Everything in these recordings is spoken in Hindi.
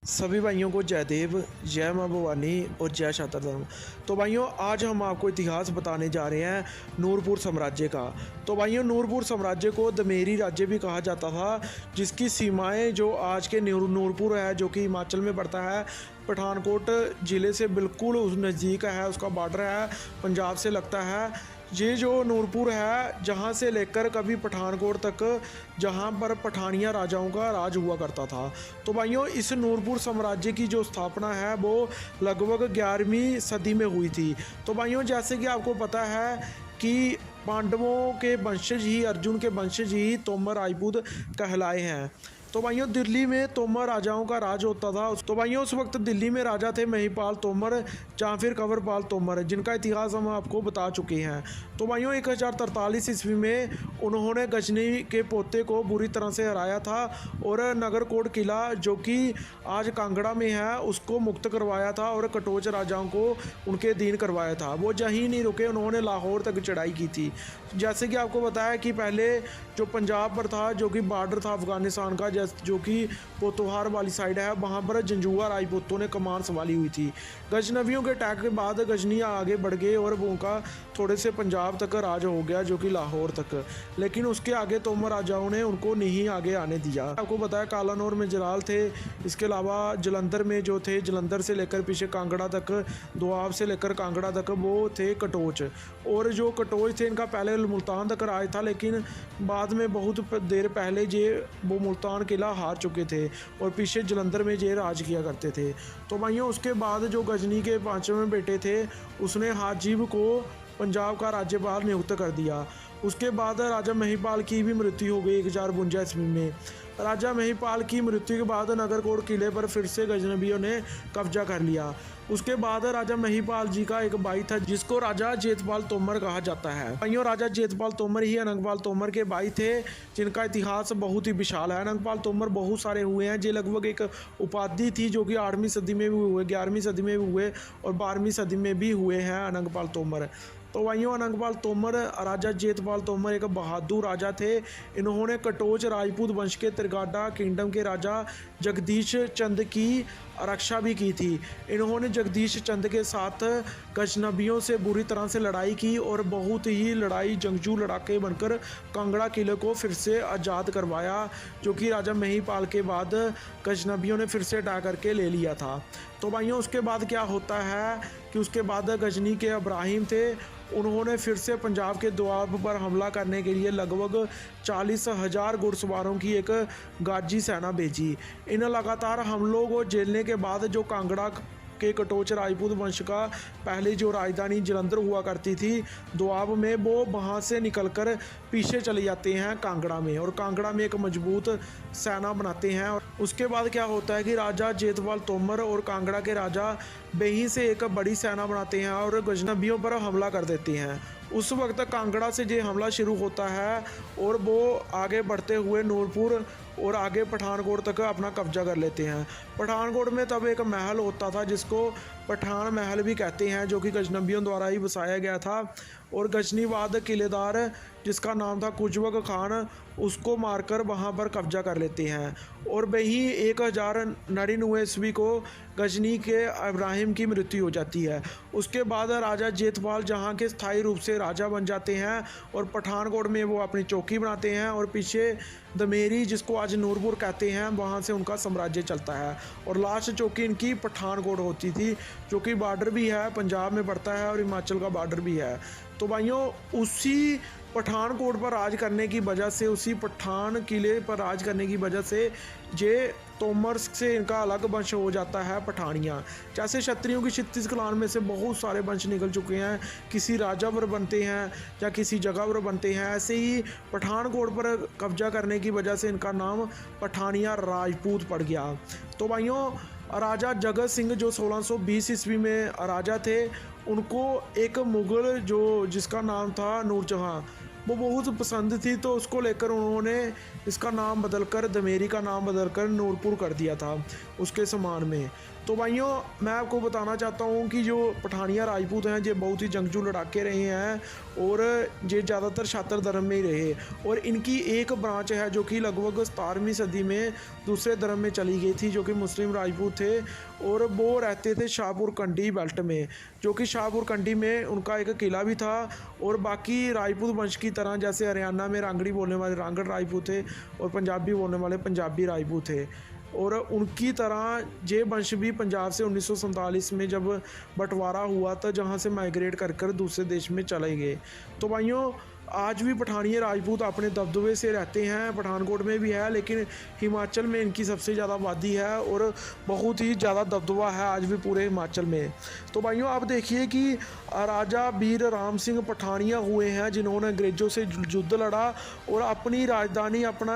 सभी भाइयों को जय देव, जय माँ भवानी और जय शातर धर्म। तो भाइयों आज हम आपको इतिहास बताने जा रहे हैं नूरपुर साम्राज्य का। तो भाइयों नूरपुर साम्राज्य को दमेरी राज्य भी कहा जाता था, जिसकी सीमाएं जो आज के नूरपुर है जो कि हिमाचल में पड़ता है, पठानकोट ज़िले से बिल्कुल उस नज़दीक है, उसका बॉर्डर है, पंजाब से लगता है। ये जो नूरपुर है जहाँ से लेकर कभी पठानकोट तक, जहाँ पर पठानिया राजाओं का राज हुआ करता था। तो भाइयों इस नूरपुर साम्राज्य की जो स्थापना है वो लगभग 11वीं सदी में हुई थी। तो भाइयों जैसे कि आपको पता है कि पांडवों के वंशज ही, अर्जुन के वंशज ही तोमर राजपूत कहलाए हैं। तो भाइयों दिल्ली में तोमर राजाओं का राज होता था। तो भाइयों उस वक्त दिल्ली में राजा थे महिपाल तोमर या फिर कंवरपाल तोमर, जिनका इतिहास हम आपको बता चुके हैं। तो भाइयों 1043 ईस्वी में उन्होंने गजनी के पोते को बुरी तरह से हराया था और नगरकोट किला जो कि आज कांगड़ा में है उसको मुक्त करवाया था और कटोच राजाओं को उनके अधीन करवाया था। वो जहीं नहीं रुके, उन्होंने लाहौर तक चढ़ाई की थी। जैसे कि आपको बताया कि पहले जो पंजाब पर था, जो कि बॉर्डर था अफगानिस्तान का, जो कि पोतोहार वाली साइड है, वहाँ पर जंजुआ राजपूतों ने कमान संभाली हुई थी। गजनवियों के अटैक के बाद गजनी आगे बढ़ गए और उनका थोड़े से पंजाब तक राज हो गया, जो कि लाहौर तक। लेकिन उसके आगे तोमर राजाओं ने उनको नहीं आगे आने दिया। आपको बताया कालानौर में जलाल थे, इसके अलावा जलंधर में जो थे, जलंधर से लेकर पीछे कांगड़ा तक, दोआब से लेकर कांगड़ा तक वो थे कटोच। और जो कटोच थे इनका पहले मुल्तान तक राज था, लेकिन बाद में बहुत देर पहले वो मुल्तान किला हार चुके थे और पीछे जलंधर में ये राज किया करते थे। तो भाइयों उसके बाद जो गजनी के 5वें बेटे थे उसने हाजीब को पंजाब का राज्यपाल नियुक्त कर दिया। उसके बाद राजा महिपाल की भी मृत्यु हो गई 1052 ईस्वी में। राजा महिपाल की मृत्यु के बाद नगरकोट किले पर फिर से गजनवियों ने कब्जा कर लिया। उसके बाद राजा महिपाल जी का एक भाई था जिसको राजा जेतपाल तोमर कहा जाता है। भाइयों राजा जेतपाल तोमर ही अनंगपाल तोमर के भाई थे, जिनका इतिहास बहुत ही विशाल है। अनंगपाल तोमर बहुत सारे हुए हैं, जो लगभग एक उपाधि थी जो कि 8वीं सदी में भी हुए, 11वीं सदी में भी हुए और 12वीं सदी में भी हुए हैं अनंगपाल तोमर। तो भाइयों अनंगपाल तोमर, राजा जेतपाल तोमर एक बहादुर राजा थे। इन्होंने कटोच राजपूत वंश के त्रिगाडा किंगडम के राजा जगदीश चंद की रक्षा भी की थी। इन्होंने जगदीश चंद के साथ गजनवियों से बुरी तरह से लड़ाई की और बहुत ही जंगजू लड़ाके बनकर कांगड़ा किले को फिर से आज़ाद करवाया, जो कि राजा महिपाल के बाद गजनवियों ने फिर से अटैक करके ले लिया था। तो भाइयों उसके बाद क्या होता है कि उसके बाद गजनी के इब्राहिम थे, उन्होंने फिर से पंजाब के दोआब पर हमला करने के लिए लगभग 40,000 घुड़सवारों की एक गाजी सेना भेजी। इन लगातार हमलों को झेलने के बाद जो कांगड़ा के कटोच राजपूत वंश का पहले जो राजधानी जलंधर हुआ करती थी दोआब में, वो वहाँ से निकलकर पीछे चले जाते हैं कांगड़ा में और कांगड़ा में एक मजबूत सेना बनाते हैं। और उसके बाद क्या होता है कि राजा जेतपाल तोमर और कांगड़ा के राजा बेही से एक बड़ी सेना बनाते हैं और गजनवियों पर हमला कर देते हैं। उस वक्त कांगड़ा से ये हमला शुरू होता है और वो आगे बढ़ते हुए नूरपुर और आगे पठानकोट तक अपना कब्जा कर लेते हैं। पठानकोट में तब एक महल होता था जिसको पठान महल भी कहते हैं, जो कि गजनवियों द्वारा ही बसाया गया था। और गजनीवाद किलेदार जिसका नाम था कुजवक खान, उसको मारकर वहां पर कब्जा कर लेते हैं। और वही 1099 ईस्वी को गजनी के इब्राहिम की मृत्यु हो जाती है। उसके बाद राजा जेतपाल जहां के स्थायी रूप से राजा बन जाते हैं और पठानकोट में वो अपनी चौकी बनाते हैं और पीछे दमेरी जिसको आज नूरपुर कहते हैं वहाँ से उनका साम्राज्य चलता है। और लास्ट चौकी इनकी पठानकोट होती थी, जो कि बॉर्डर भी है, पंजाब में पड़ता है और हिमाचल का बॉर्डर भी है। तो भाइयों उसी पठानकोट पर राज करने की वजह से, उसी पठान किले पर राज करने की वजह से ये तोमर से इनका अलग वंश हो जाता है पठानिया। जैसे क्षत्रियों की 36 क्लान में से बहुत सारे वंश निकल चुके हैं, किसी राजा पर बनते हैं या किसी जगह पर बनते हैं, ऐसे ही पठानकोट पर कब्जा करने की वजह से इनका नाम पठानिया राजपूत पड़ गया। तो भाइयों राजा जगत सिंह जो 1620 ईस्वी में राजा थे, उनको एक मुग़ल जो जिसका नाम था नूरजहाँ वो बहुत पसंद थी, तो उसको लेकर उन्होंने इसका नाम बदलकर, दमेरी का नाम बदलकर नूरपुर कर दिया था उसके सम्मान में। तो भाइयों मैं आपको बताना चाहता हूँ कि जो पठानिया राजपूत हैं ये बहुत ही जंगजू लड़ाके रहे हैं और ये ज़्यादातर शातर धर्म में ही रहे और इनकी एक ब्रांच है जो कि लगभग 17वीं सदी में दूसरे धर्म में चली गई थी, जो कि मुस्लिम राजपूत थे और वो रहते थे शाहपुर कंडी बेल्ट में, जो कि शाहपुर कंडी में उनका एक किला भी था। और बाकी राजपूत वंश की तरह जैसे हरियाणा में रांगड़ी बोलने वाले रांगड़ राजपूत थे और पंजाबी बोलने वाले पंजाबी राजपूत थे, और उनकी तरह ये वंश भी पंजाब से 1947 में जब बंटवारा हुआ था, जहाँ से माइग्रेट कर कर दूसरे देश में चले गए। तो भाइयों आज भी पठानिया राजपूत अपने दबदबे से रहते हैं, पठानकोट में भी है, लेकिन हिमाचल में इनकी सबसे ज़्यादा आबादी है और बहुत ही ज़्यादा दबदबा है आज भी पूरे हिमाचल में। तो भाइयों आप देखिए कि राजा वीर राम सिंह पठानिया हुए हैं जिन्होंने अंग्रेज़ों से युद्ध लड़ा और अपनी राजधानी, अपना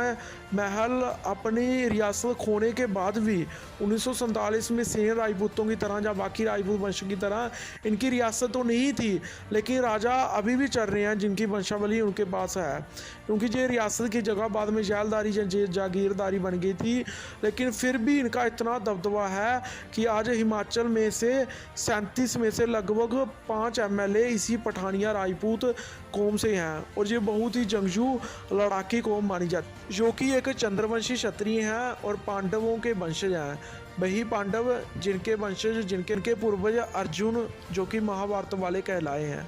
महल, अपनी रियासत खोने के बाद भी 1947 में सेन राजपूतों की तरह या बाकी राजपूत वंश की तरह इनकी रियासत तो नहीं थी, लेकिन राजा अभी भी चल रहे हैं जिनकी वंशावली उनके पास है, क्योंकि ये रियासत की जगह बाद में जैलदारी जागीरदारी बन गई थी। लेकिन फिर भी इनका इतना दबदबा है कि आज हिमाचल में से 37 में से लगभग 5 एमएलए इसी पठानिया राजपूत कौम से हैं और ये बहुत ही जंगजू लड़ाकी कौम मानी जाती, जो कि एक चंद्रवंशी क्षत्रिय हैं और पांडवों के वंशज हैं। वही पांडव जिनके वंशज, जिनके पूर्वज अर्जुन जो कि महाभारत वाले कहलाए हैं।